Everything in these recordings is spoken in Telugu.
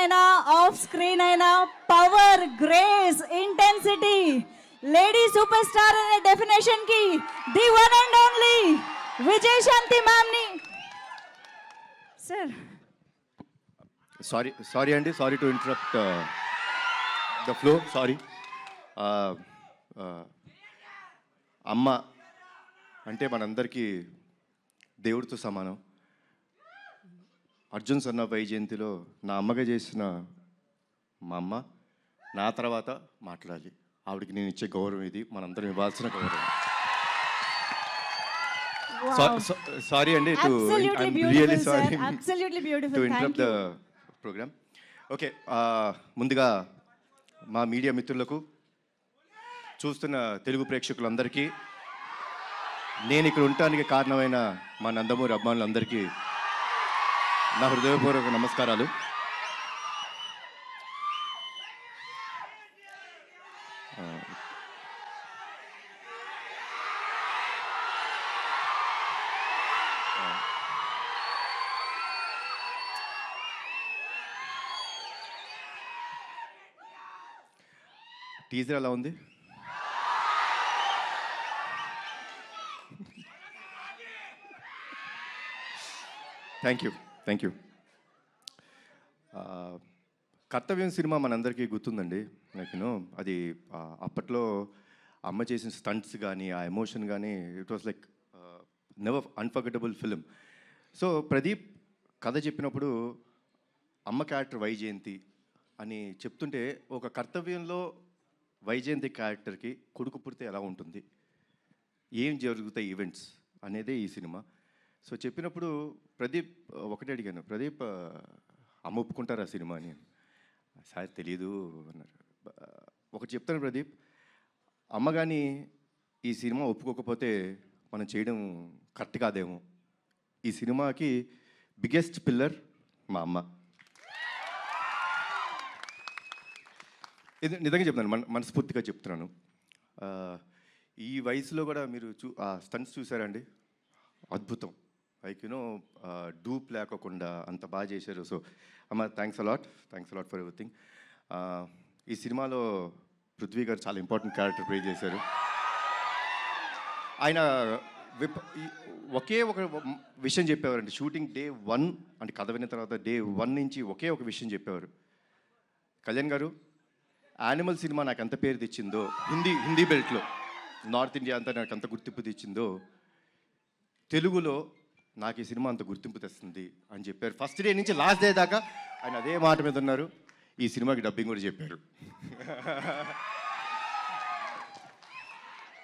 అయినా ఆఫ్ స్క్రీన్ అయినా power, grace, intensity, lady super star అనే డెఫినేషన్ కి the one and only Vijayashanti ma'am ని సార్. సారీ అండి, sorry to interrupt the flow, sorry. అమ్మ అంటే మనందరికీ దేవుడితో సమానం. అర్జున్ సన్న వైజయంతిలో నా అమ్మగా చేసిన మా అమ్మ నా తర్వాత మాట్లాడాలి. ఆవిడకి నేను ఇచ్చే గౌరవం ఇది, మనందరం ఇవ్వాల్సిన గౌరవం. సారీ అండి, really sorry to interrupt the programme. Okay, ముందుగా మా మీడియా మిత్రులకు, చూస్తున్న తెలుగు ప్రేక్షకులందరికీ, నేను ఇక్కడ ఉండటానికి కారణమైన మా నందమూరి అభిమానులందరికీ నా హృదయపూర్వక నమస్కారాలు. టీజర్ ఎలా ఉంది? Thank you. కర్తవ్యం సినిమా మనందరికీ గుర్తుందండి. నాకు అది అప్పట్లో అమ్మ చేసిన స్టంట్స్ కానీ, ఆ ఎమోషన్ కానీ, it was like never unforgettable film. So Pradeep కథ చెప్పినప్పుడు అమ్మ క్యారెక్టర్ వైజయంతి అని చెప్తుంటే, ఒక కర్తవ్యంలో వైజయంతి క్యారెక్టర్కి కొడుకు పుడితే ఎలా ఉంటుంది, ఏం జరుగుతాయి ఈవెంట్స్ అనేదే ఈ సినిమా. సో చెప్పినప్పుడు ప్రదీప్ ఒకటే అడిగాను, ప్రదీప్ అమ్మ ఒప్పుకుంటారా సినిమా అని. సార్ తెలీదు అన్నారు. ఒకటి చెప్తాను ప్రదీప్, అమ్మ కానీ ఈ సినిమా ఒప్పుకోకపోతే మనం చేయడం కరెక్ట్ కాదేమో. ఈ సినిమాకి బిగ్గెస్ట్ పిల్లర్ మా అమ్మ. ఇది నిజంగా చెప్తున్నాను, మనస్ఫూర్తిగా చెప్తున్నాను. ఈ వయసులో కూడా మీరు స్టంట్స్ చూసారండి, అద్భుతం. లైక్ డూప్ లేకోకుండా అంత బాగా చేశారు. సో అమ్మ, థ్యాంక్స్ అలాట్ ఫర్ ఎవ్రీథింగ్. ఈ సినిమాలో పృథ్వీ గారు చాలా ఇంపార్టెంట్ క్యారెక్టర్ ప్లే చేశారు. ఆయన ఒకే ఒక విషయం చెప్పేవారండి. షూటింగ్ డే 1 అంటే కథ విన్న తర్వాత డే 1 నుంచి ఒకే ఒక విషయం చెప్పేవారు, కళ్యాణ్ గారు, యానిమల్ సినిమా నాకు ఎంత పేరు తెచ్చిందో, హిందీ బెల్ట్లో నార్త్ ఇండియా అంతా నాకు అంత గుర్తింపు తెచ్చిందో, తెలుగులో నాకు ఈ సినిమా అంత గుర్తింపు తెస్తుంది అని చెప్పారు. ఫస్ట్ డే నుంచి లాస్ట్ డే దాకా ఆయన అదే మాట మీద ఉన్నారు. ఈ సినిమాకి డబ్బింగ్ కూడా చెప్పారు.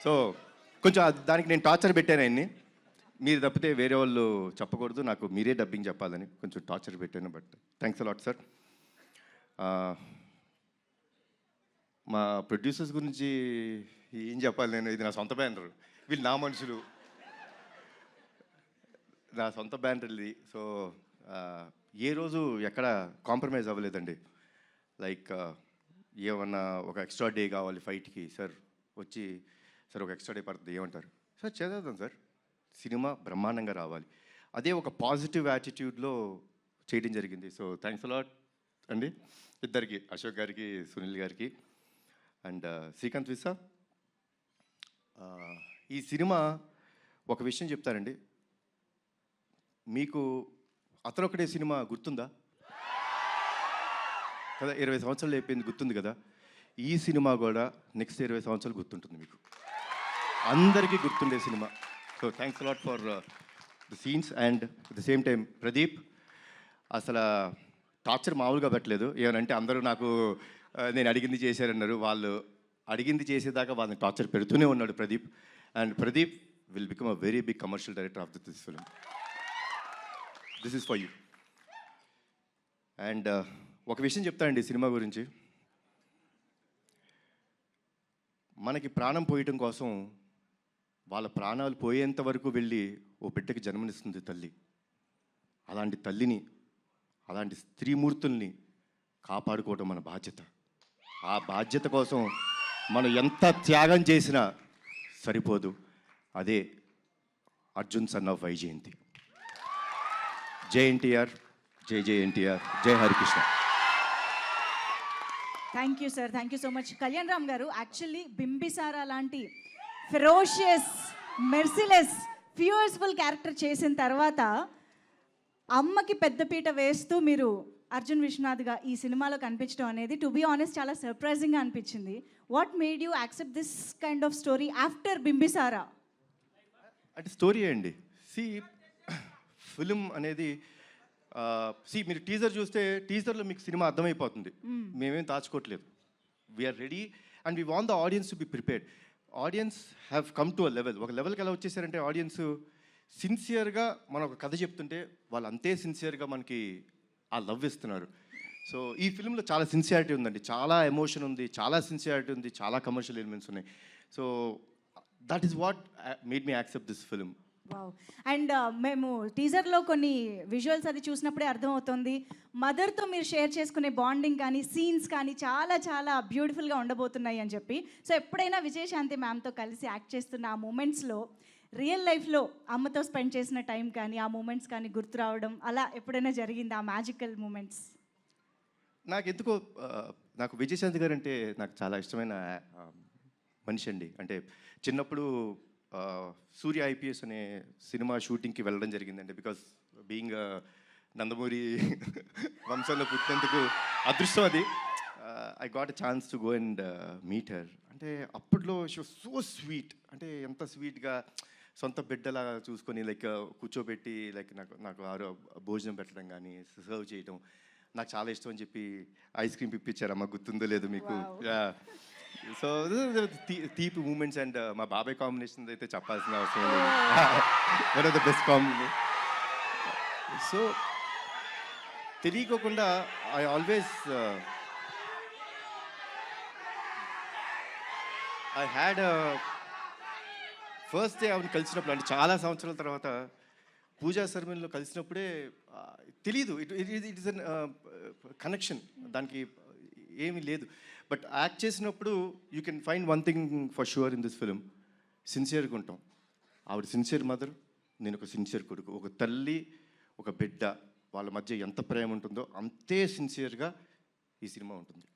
సో కొంచెం దానికి నేను టార్చర్ పెట్టాను ఆయన్ని. మీరు తప్పితే వేరే వాళ్ళు చెప్పకూడదు, నాకు మీరే డబ్బింగ్ చెప్పాలని కొంచెం టార్చర్ పెట్టాను. But thanks a lot sir. మా ప్రొడ్యూసర్స్ గురించి ఏం చెప్పాలి నేను, ఇది నా సొంత బ్యానర్, వీళ్ళు నా మనుషులు, నా సొంత బ్యానర్ ఇది. సో ఏ రోజు ఎక్కడ కాంప్రమైజ్ అవ్వలేదండి. లైక్ ఏమన్నా ఒక ఎక్స్ట్రా డే కావాలి ఫైట్కి, సార్ వచ్చి సార్ ఒక ఎక్స్ట్రా డే పడుతుంది ఏమంటారు, సార్ చేద్దాం సార్, సినిమా బ్రహ్మాండంగా రావాలి. అదే ఒక పాజిటివ్ యాటిట్యూడ్లో చేయడం జరిగింది. సో థ్యాంక్స్ అలాట్ అండి ఇద్దరికి, అశోక్ గారికి, సునీల్ గారికి అండ్ శ్రీకాంత్ విసా. ఈ సినిమా ఒక విషయం చెప్తారండి, మీకు అతనొక్కడే సినిమా గుర్తుందా కదా, 20 సంవత్సరాలు అయిపోయింది, గుర్తుంది కదా. ఈ సినిమా కూడా నెక్స్ట్ 20 సంవత్సరాలు గుర్తుంటుంది మీకు, అందరికీ గుర్తుండే cinema. So thanks a lot for the scenes and at the same time Pradeep అసలు టార్చర్ మామూలుగా పెట్టలేదు. ఏమనంటే అందరూ నాకు నేను అడిగింది చేశారన్నారు, వాళ్ళు అడిగింది చేసేదాకా వాళ్ళని టార్చర్ పెడుతూనే ఉన్నాడు Pradeep. And Pradeep will become a very big commercial director of this film. This is for you. And ఒక విషయం చెప్తానండి సినిమా గురించి, మనకి ప్రాణం పోయటం కోసం వాళ్ళ ప్రాణాలు పోయేంత వరకు వెళ్ళి ఓ బిడ్డకి జన్మనిస్తుంది తల్లి. అలాంటి తల్లిని, అలాంటి స్త్రీమూర్తుల్ని కాపాడుకోవడం మన బాధ్యత. ఆ బాధ్యత కోసం మనం ఎంత త్యాగం చేసినా సరిపోదు. అదే అర్జున్ సన్ ఆఫ్ వైజయంతి. జై ఎన్టీఆర్, జై జై ఎన్టీఆర్, జై Harikrishna. Thank you sir, thank you so much. Kalyan Ram గారు, యాక్చువల్లీ బింబిసారా లాంటి ఫెరోషియస్, మెర్సిలెస్, ఫ్యూయర్స్ఫుల్ క్యారెక్టర్ చేసిన తర్వాత అమ్మకి పెద్దపీట వేస్తూ మీరు అర్జున్ విశ్వనాథ్గా ఈ సినిమాలో కనిపించడం అనేది టు బీ ఆనెస్ట్ చాలా సర్ప్రైజింగ్గా అనిపించింది. What made you accept this kind of story after Bimbisara? అంటే స్టోరీ అండి. ఫిలిం అనేది మీరు టీజర్ చూస్తే టీజర్లో మీకు సినిమా అర్థమైపోతుంది. మేమేం దాచుకోవట్లేదు. We are ready and we want the audience to be prepared. Audience have come to a level. ఒక లెవెల్కి ఎలా వచ్చేసారంటే ఆడియన్స్ సిన్సియర్గా మనం ఒక కథ చెప్తుంటే వాళ్ళు అంతే సిన్సియర్గా మనకి ఆ లవ్ ఇస్తున్నారు. సో ఈ ఫిలింలో చాలా సిన్సియారిటీ ఉందండి, చాలా ఎమోషన్ ఉంది, చాలా సిన్సియారిటీ ఉంది, చాలా కమర్షియల్ ఎలిమెంట్స్ ఉన్నాయి. So that is what made me accept this film. Wow. And మేము టీజర్లో కొన్ని విజువల్స్ అది చూసినప్పుడే అర్థమవుతుంది మదర్తో మీరు షేర్ చేసుకునే బాండింగ్ కానీ సీన్స్ కానీ చాలా చాలా బ్యూటిఫుల్గా ఉండబోతున్నాయి అని చెప్పి. సో ఎప్పుడైనా విజయశాంతి మ్యామ్తో కలిసి యాక్ట్ చేస్తున్న ఆ మూమెంట్స్లో రియల్ లైఫ్లో అమ్మతో స్పెండ్ చేసిన టైం కానీ ఆ మూమెంట్స్ కానీ గుర్తు రావడం అలా ఎప్పుడైనా జరిగింది ఆ మ్యాజికల్ మూమెంట్స్? నాకు ఎందుకో నాకు విజయశాంతి గారు అంటే నాకు చాలా ఇష్టమైన మనిషి అండి. అంటే చిన్నప్పుడు సూర్య ఐపీఎస్ అనే సినిమా షూటింగ్కి వెళ్ళడం జరిగిందండి. బికాస్ బీయింగ్ నందమూరి వంశంలో పుట్టినందుకు అదృష్టం అది. I got a chance to go and meet her. అంటే అప్పట్లో షీ వాజ్ సో స్వీట్. అంటే ఎంత స్వీట్గా సొంత బిడ్డలా చూసుకొని లైక్ కూర్చోబెట్టి లైక్ నాకు భోజనం పెట్టడం కానీ సర్వ్ చేయడం నాకు చాలా ఇష్టం అని చెప్పి ఐస్ క్రీమ్ పిప్పించారమ్మా, గుర్తుందో లేదు మీకు. సో తీపి మూమెంట్స్ అండ్ మా బాబాయ్ కాంబినేషన్ అయితే చెప్పాల్సిన అవసరం లేదు. One of the best combination. So తెలియకోకుండా I always I had first day ఆవిడ కలిసినప్పుడు అంటే చాలా సంవత్సరాల తర్వాత పూజా సెరమనీలో కలిసినప్పుడే తెలీదు ఇట్ ఇస్ అన్ కనెక్షన్, దానికి ఏమీ లేదు. బట్ యాక్ట్ చేసినప్పుడు you can find one thing for sure in this film, సిన్సియర్గా ఉంటాం. ఆవిడ సిన్సియర్ మదర్, నేను ఒక సిన్సియర్ కొడుకు. ఒక తల్లి ఒక బిడ్డ వాళ్ళ మధ్య ఎంత ప్రేమ ఉంటుందో అంతే సిన్సియర్గా ఈ సినిమా ఉంటుంది.